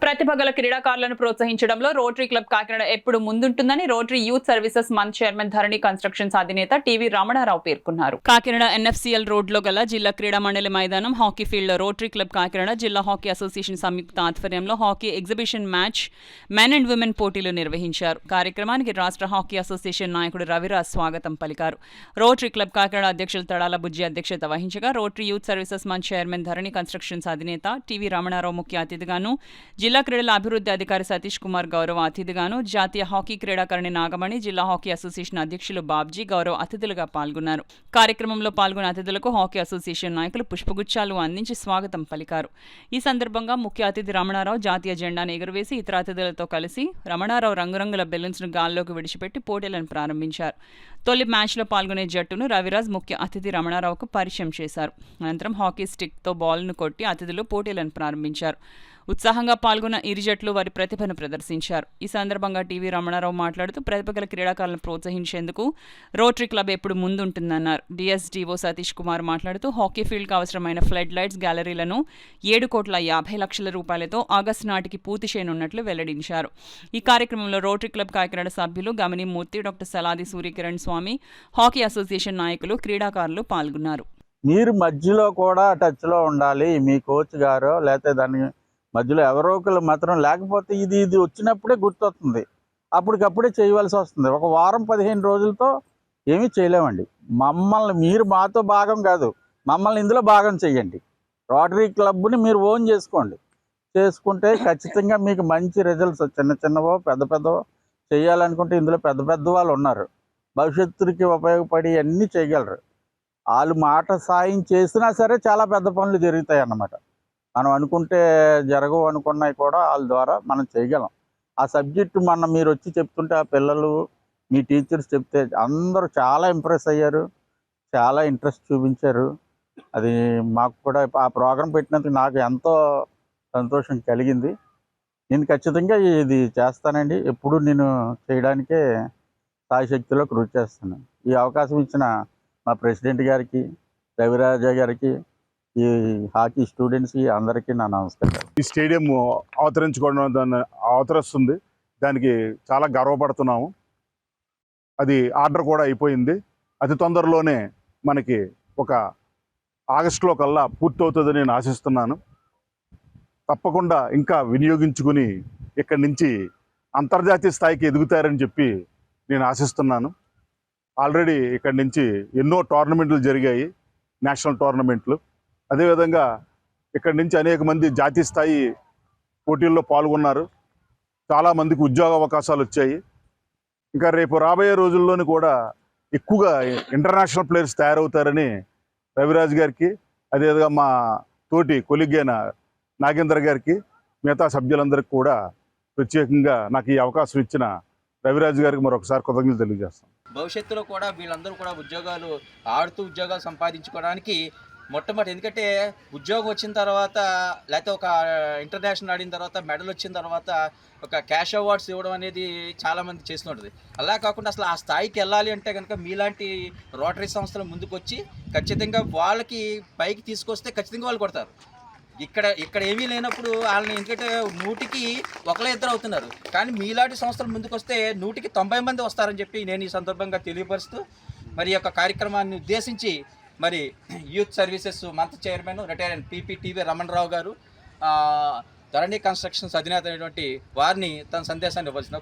ప్రతిభ గల క్రీడాకారులను ప్రోత్సహించడంలో రోటరీ క్లబ్ కాకినాడ ఎప్పుడు ముందుంటుందని Rotary youth services month chairman Dharani constructions అధినేత టీవీ రమణారావు పేర్కొన్నారు. కాకినాడ ఎన్ఎఫ్సిఎల్ రోడ్లో గల జిల్లా క్రీడా మండలి మైదానం హాకీ ఫీల్డ్లో రోటరీ క్లబ్ కాకినాడ జిల్లా హాకీ అసోసియేషన్ సంయుక్త ఆధ్వర్యంలో hockey exhibition match men and women పోటీలు నిర్వహించారు. కార్యక్రమానికి రాష్ట్ర హాకీ అసోసియేషన్ నాయకుడు రవిరాజ్ స్వాగతం పలికారు. రోటరీ క్లబ్ కాకినాడ అధ్యక్షులు తడాల బుజ్జి అధ్యక్షత వహించగా Rotary youth services month chairman Dharani constructions అధినేత టీవీ రమణారావు ముఖ్య అతిథిగాను, జిల్లా క్రీడల అభివృద్ధి అధికారి సతీష్ కుమార్ గౌరవ అతిథిగాను, జాతీయ హాకీ క్రీడాకారిణి నాగమణి, జిల్లా హాకీ అసోసియేషన్ అధ్యక్షులు బాబ్జీ గౌరవ అతిథులుగా పాల్గొన్నారు. కార్యక్రమంలో పాల్గొన్న అతిథులకు హాకీ అసోసియేషన్ నాయకులు పుష్పగుచ్చాలు అందించి స్వాగతం పలికారు. ఈ సందర్భంగా ముఖ్య అతిథి రమణారావు జాతీయ జెండాను ఎగురవేసి ఇతర అతిథులతో కలిసి రమణారావు రంగురంగుల బెలూన్స్ను గాల్లోకి విడిచిపెట్టి పోటీలను ప్రారంభించారు. తొలి మ్యాచ్లో పాల్గొనే జట్టును రవిరాజ్ ముఖ్య అతిథి రమణారావుకు పరిచయం చేశారు. అనంతరం హాకీ స్టిక్తో బాల్ను కొట్టి అతిథులు పోటీలను ప్రారంభించారు. ఉత్సాహంగా పాల్గొన్న ఇరు జట్లు వారి ప్రతిభను ప్రదర్శించారు. ఈ సందర్భంగా టీవీ రమణారావు మాట్లాడుతూ ప్రతిభ గల క్రీడాకారులను ప్రోత్సహించేందుకు రోటరీ క్లబ్ ఎప్పుడు ముందుంటుందన్నారు. డిఎస్డిఓ సతీష్ కుమార్ మాట్లాడుతూ హాకీ ఫీల్డ్కు అవసరమైన ఫ్లడ్ లైట్స్ గ్యాలరీలను 7,50,00,000 రూపాయలతో ఆగస్టు నాటికి పూర్తి చేయనున్నట్లు వెల్లడించారు. ఈ కార్యక్రమంలో రోటరీ క్లబ్ కాకినాడ సభ్యులు గమని మూర్తి, డాక్టర్ సలాది సూర్యకిరణ్ స్వామి, హాకీ అసోసియేషన్ నాయకులు, క్రీడాకారులు పాల్గొన్నారు. మీరు మధ్యలో కూడా టచ్లో ఉండాలి. మీ కోచ్ గారు లేకపోతే దాని మధ్యలో ఎవరో ఒకరు మాత్రం లేకపోతే ఇది వచ్చినప్పుడే గుర్తొస్తుంది, అప్పటికప్పుడే చేయవలసి వస్తుంది. ఒక వారం 15 రోజులతో ఏమీ చేయలేమండి. మీరు మాతో భాగం కాదు, మమ్మల్ని ఇందులో భాగం చేయండి. రోటరీ క్లబ్ని మీరు ఓన్ చేసుకుంటే ఖచ్చితంగా మీకు మంచి రిజల్ట్స్ చిన్నవో పెద్దవో చేయాలనుకుంటే ఇందులో పెద్ద వాళ్ళు ఉన్నారు, భవిష్యత్తుకి ఉపయోగపడి అన్నీ చేయగలరు. వాళ్ళు మాట సాయం చేసినా సరే చాలా పెద్ద పనులు జరుగుతాయి అన్నమాట. మనం అనుకుంటే జరగవు అనుకున్నవి కూడా వాళ్ళ ద్వారా మనం చేయగలం. ఆ సబ్జెక్టు మీరు వచ్చి చెప్తుంటే ఆ పిల్లలు మీ టీచర్స్ చెప్తే అందరూ చాలా ఇంప్రెస్ అయ్యారు, చాలా ఇంట్రెస్ట్ చూపించారు. అది మాకు కూడా ఆ ప్రోగ్రాం పెట్టినందుకు నాకు ఎంతో సంతోషం కలిగింది. నేను ఖచ్చితంగా ఇది చేస్తానండి. ఎప్పుడు నేను చేయడానికే సాయశక్తిలో కృషి చేస్తున్నాను. ఈ అవకాశం ఇచ్చిన మా ప్రెసిడెంట్ గారికి, రవిరాజ గారికి, ఈ హాకీ స్టూడెంట్స్కి అందరికీ నా నమస్కారం. ఈ స్టేడియం అవతరిస్తుంది, దానికి చాలా గర్వపడుతున్నాము. అది ఆర్డర్ కూడా అయిపోయింది. అతి తొందరలోనే మనకి ఒక ఆగస్టులో కల్లా పూర్తవుతుందని నేను ఆశిస్తున్నాను. తప్పకుండా ఇంకా వినియోగించుకుని ఇక్కడి నుంచి అంతర్జాతీయ స్థాయికి ఎదుగుతారని చెప్పి నేను ఆశిస్తున్నాను. ఆల్రెడీ ఇక్కడి నుంచి ఎన్నో టోర్నమెంట్లు జరిగాయి, నేషనల్ టోర్నమెంట్లు. అదేవిధంగా ఇక్కడి నుంచి అనేక మంది జాతీయ స్థాయి పోటీల్లో పాల్గొన్నారు. చాలామందికి ఉద్యోగ అవకాశాలు వచ్చాయి. ఇంకా రేపు రాబోయే రోజుల్లోని కూడా ఎక్కువగా ఇంటర్నేషనల్ ప్లేయర్స్ తయారవుతారని రవిరాజ్ గారికి, అదేవిధంగా మా తోటి కొలీగ్ అయిన నాగేంద్ర గారికి, మిగతా సభ్యులందరికీ కూడా ప్రత్యేకంగా నాకు ఈ అవకాశం ఇచ్చిన రవిరాజ్ గారికి మరొకసారి కృతజ్ఞతలు తెలియజేస్తాను. భవిష్యత్తులో కూడా వీళ్ళందరూ కూడా ఉద్యోగాలు సంపాదించుకోవడానికి మొట్టమొదటి, ఎందుకంటే ఉద్యోగం వచ్చిన తర్వాత లేకపోతే ఒక ఇంటర్నేషనల్ ఆడిన తర్వాత మెడల్ వచ్చిన తర్వాత ఒక క్యాష్ అవార్డ్స్ ఇవ్వడం అనేది చాలామంది చేస్తుంటుంది. అలా కాకుండా అసలు ఆ స్థాయికి వెళ్ళాలి అంటే కనుక మీలాంటి రోటరీ సంస్థలు ముందుకు వచ్చి ఖచ్చితంగా వాళ్ళకి పైకి తీసుకొస్తే ఖచ్చితంగా వాళ్ళు కొడతారు. ఇక్కడ ఏమీ లేనప్పుడు వాళ్ళని, ఎందుకంటే 100కి 1-2 అవుతున్నారు, కానీ మీలాంటి సంస్థలు ముందుకు వస్తే 100కి 90 మంది వస్తారని చెప్పి నేను ఈ సందర్భంగా తెలియపరుస్తూ మరి యొక్క కార్యక్రమాన్ని ఉద్దేశించి మరి youth services month chairman retired PP TV Ramanarao గారు, ధరణి కన్స్ట్రక్షన్స్ అధినేత అయినటువంటి వారిని తన సందేశాన్ని ఇవ్వాల్సిన